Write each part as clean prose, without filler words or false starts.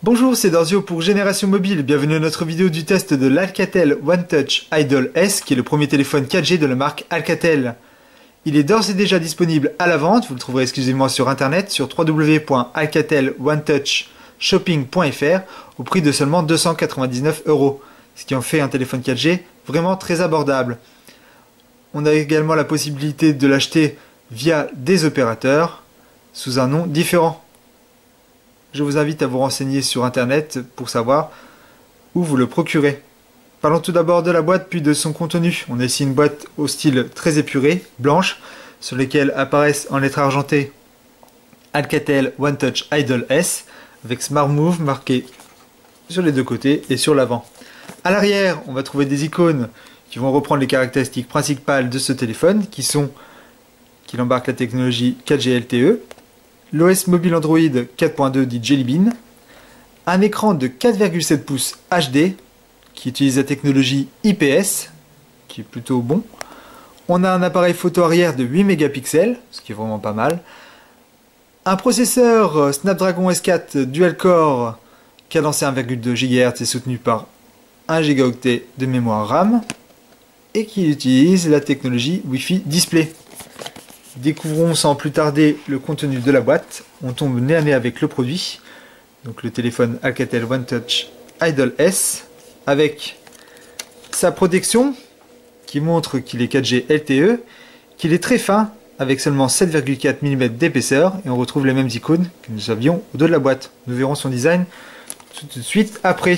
Bonjour, c'est Dorzio pour Génération Mobile. Bienvenue à notre vidéo du test de l'Alcatel One Touch Idol S, qui est le premier téléphone 4G de la marque Alcatel. Il est d'ores et déjà disponible à la vente, vous le trouverez exclusivement sur internet sur www.alcatelonetouchshopping.fr au prix de seulement 299 €, ce qui en fait un téléphone 4G vraiment très abordable. On a également la possibilité de l'acheter via des opérateurs sous un nom différent. Je vous invite à vous renseigner sur internet pour savoir où vous le procurez. Parlons tout d'abord de la boîte puis de son contenu. On a ici une boîte au style très épuré, blanche, sur laquelle apparaissent en lettres argentées Alcatel One Touch Idol S avec Smart Move marqué sur les deux côtés et sur l'avant. À l'arrière, on va trouver des icônes qui vont reprendre les caractéristiques principales de ce téléphone qu'il embarque la technologie 4G LTE, l'OS mobile Android 4.2 dit Jelly Bean, un écran de 4,7 pouces HD qui utilise la technologie IPS, qui est plutôt bon. On a un appareil photo arrière de 8 mégapixels, ce qui est vraiment pas mal. Un processeur Snapdragon S4 dual-core cadencé 1,2 GHz et soutenu par 1 Go de mémoire RAM et qui utilise la technologie Wi-Fi Display. Découvrons sans plus tarder le contenu de la boîte. On tombe nez à nez avec le produit, donc le téléphone Alcatel One Touch Idol S, avec sa protection qui montre qu'il est 4G LTE, qu'il est très fin avec seulement 7,4 mm d'épaisseur, et on retrouve les mêmes icônes que nous avions au dos de la boîte. Nous verrons son design tout de suite après.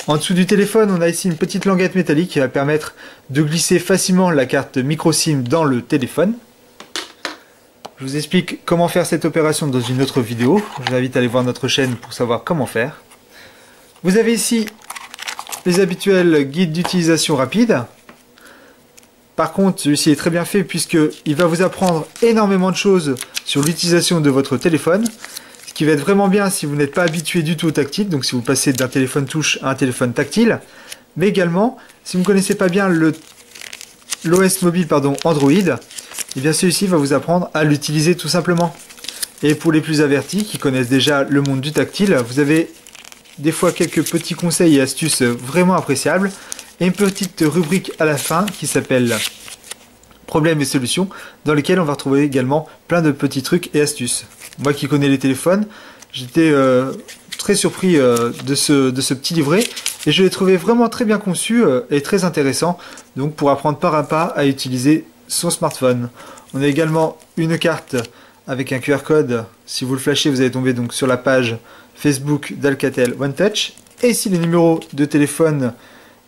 En dessous du téléphone, on a ici une petite languette métallique qui va permettre de glisser facilement la carte micro SIM dans le téléphone. Je vous explique comment faire cette opération dans une autre vidéo. Je vous invite à aller voir notre chaîne pour savoir comment faire. Vous avez ici les habituels guides d'utilisation rapide. Par contre, celui-ci est très bien fait puisqu'il va vous apprendre énormément de choses sur l'utilisation de votre téléphone. Ce qui va être vraiment bien si vous n'êtes pas habitué du tout au tactile, donc si vous passez d'un téléphone touche à un téléphone tactile. Mais également, si vous ne connaissez pas bien l'OS mobile Android, et bien celui-ci va vous apprendre à l'utiliser tout simplement. Et pour les plus avertis qui connaissent déjà le monde du tactile, vous avez des fois quelques petits conseils et astuces vraiment appréciables et une petite rubrique à la fin qui s'appelle problèmes et solutions, dans lesquels on va retrouver également plein de petits trucs et astuces. Moi qui connais les téléphones, j'étais très surpris de ce petit livret et je l'ai trouvé vraiment très bien conçu et très intéressant, donc pour apprendre pas à pas à utiliser son smartphone. On a également une carte avec un QR code. Si vous le flashez, vous allez tomber donc sur la page Facebook d'Alcatel One Touch. Et ici les numéros de téléphone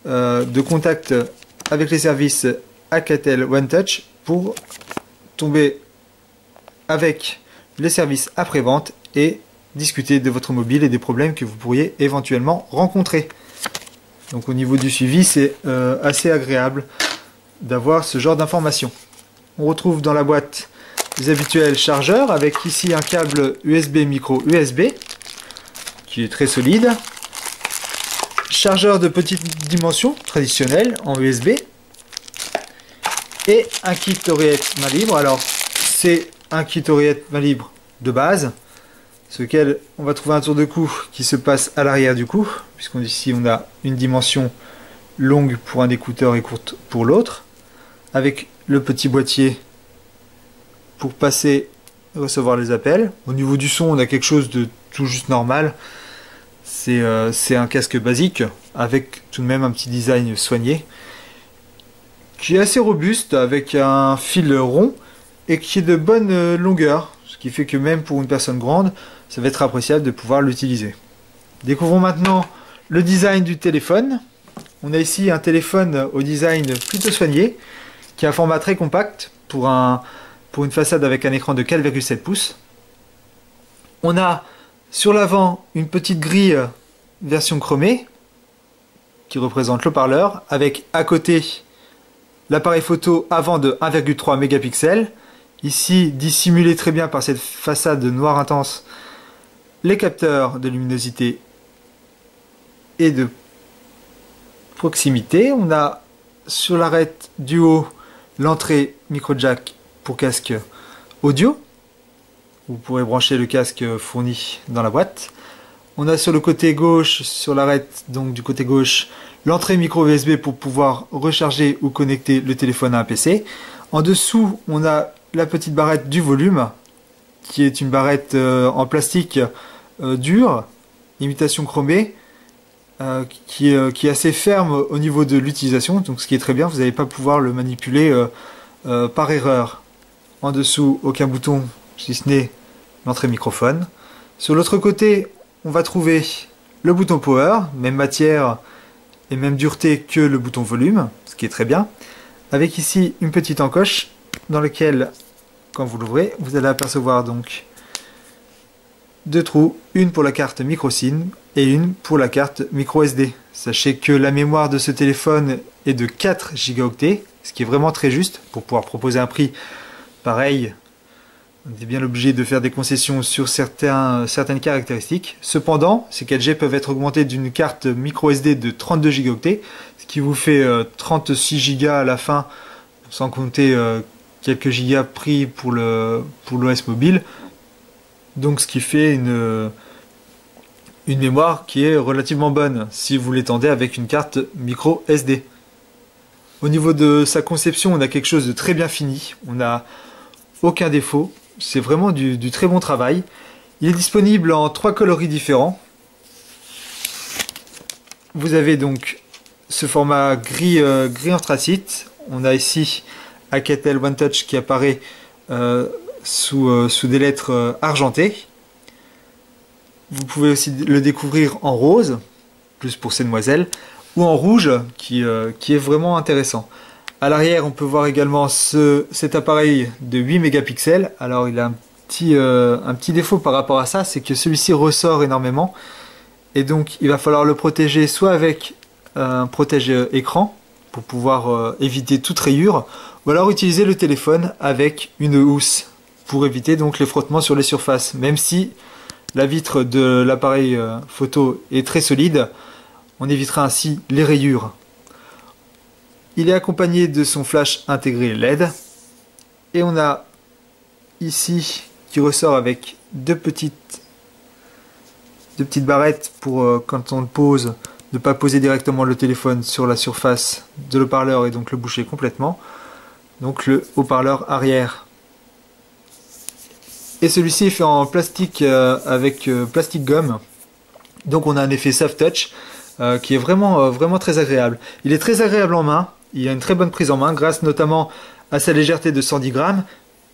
de contact avec les services Alcatel One Touch pour tomber avec les services après-vente et discuter de votre mobile et des problèmes que vous pourriez éventuellement rencontrer. Donc au niveau du suivi, c'est assez agréable d'avoir ce genre d'informations. On retrouve dans la boîte les habituels chargeurs avec ici un câble USB micro USB qui est très solide, chargeur de petite dimension traditionnel en USB et un kit oreillette main libre. Alors c'est un kit oreillette main libre de base sur lequel on va trouver un tour de cou qui se passe à l'arrière du cou, puisqu'ici on a une dimension longue pour un écouteur et courte pour l'autre, avec le petit boîtier pour passer et recevoir les appels. Au niveau du son, on a quelque chose de tout juste normal. C'est un casque basique avec tout de même un petit design soigné qui est assez robuste avec un fil rond et qui est de bonne longueur, ce qui fait que même pour une personne grande, ça va être appréciable de pouvoir l'utiliser. Découvrons maintenant le design du téléphone. On a ici un téléphone au design plutôt soigné, qui a un format très compact pour une façade avec un écran de 4,7 pouces. On a sur l'avant une petite grille version chromée qui représente l'haut-parleur, avec à côté l'appareil photo avant de 1,3 mégapixels. Ici, dissimulé très bien par cette façade noire intense, les capteurs de luminosité et de proximité. On a sur l'arête du haut l'entrée micro jack pour casque audio. Vous pourrez brancher le casque fourni dans la boîte. On a sur le côté gauche, sur l'arête donc du côté gauche, l'entrée micro USB pour pouvoir recharger ou connecter le téléphone à un PC. En dessous, on a la petite barrette du volume, qui est une barrette en plastique dur, imitation chromée, qui est assez ferme au niveau de l'utilisation, donc ce qui est très bien, vous n'allez pas pouvoir le manipuler par erreur. En dessous, aucun bouton, si ce n'est l'entrée microphone. Sur l'autre côté, on va trouver le bouton power, même matière et même dureté que le bouton volume, ce qui est très bien. Avec ici une petite encoche dans laquelle, quand vous l'ouvrez, vous allez apercevoir donc deux trous, une pour la carte micro SIM et une pour la carte micro SD. Sachez que la mémoire de ce téléphone est de 4 Go, ce qui est vraiment très juste pour pouvoir proposer un prix pareil. On est bien obligé de faire des concessions sur certaines caractéristiques. Cependant, ces 4G peuvent être augmentés d'une carte micro SD de 32 Go, ce qui vous fait 36 Go à la fin, sans compter quelques gigas pris pour l'OS mobile. Donc ce qui fait une mémoire qui est relativement bonne si vous l'étendez avec une carte micro SD. Au niveau de sa conception, on a quelque chose de très bien fini. On n'a aucun défaut. C'est vraiment du très bon travail. Il est disponible en 3 coloris différents. Vous avez donc ce format gris anthracite. On a ici Alcatel One Touch qui apparaît sous des lettres argentées. Vous pouvez aussi le découvrir en rose, plus pour ces demoiselles, ou en rouge, qui est vraiment intéressant. À l'arrière, on peut voir également cet appareil de 8 mégapixels. Alors, il a un petit défaut par rapport à ça, c'est que celui-ci ressort énormément. Et donc, il va falloir le protéger soit avec un protège-écran, pour pouvoir éviter toute rayure, ou alors utiliser le téléphone avec une housse, pour éviter donc les frottements sur les surfaces. Même si la vitre de l'appareil photo est très solide, on évitera ainsi les rayures. Il est accompagné de son flash intégré LED. Et on a ici qui ressort avec deux petites barrettes pour quand on le pose, ne pas poser directement le téléphone sur la surface de l'haut-parleur et donc le boucher complètement. Donc le haut-parleur arrière. Et celui-ci est fait en plastique avec plastique gomme. Donc on a un effet soft touch qui est vraiment très agréable. Il est très agréable en main. Il a une très bonne prise en main grâce notamment à sa légèreté de 110 grammes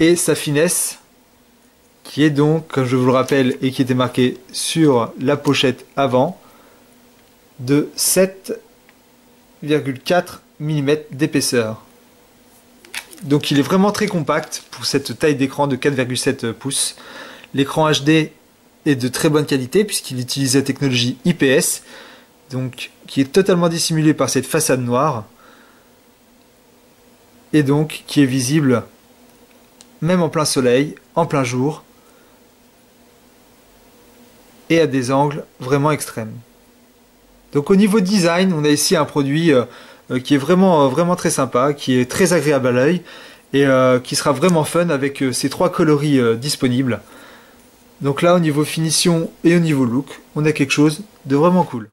et sa finesse qui est donc, comme je vous le rappelle et qui était marqué sur la pochette avant, de 7,4 mm d'épaisseur. Donc il est vraiment très compact pour cette taille d'écran de 4,7 pouces. L'écran HD est de très bonne qualité puisqu'il utilise la technologie IPS, donc qui est totalement dissimulée par cette façade noire. Et donc qui est visible même en plein soleil, en plein jour, et à des angles vraiment extrêmes. Donc au niveau design, on a ici un produit qui est vraiment très sympa, qui est très agréable à l'œil, et qui sera vraiment fun avec ces 3 coloris disponibles. Donc là, au niveau finition et au niveau look, on a quelque chose de vraiment cool.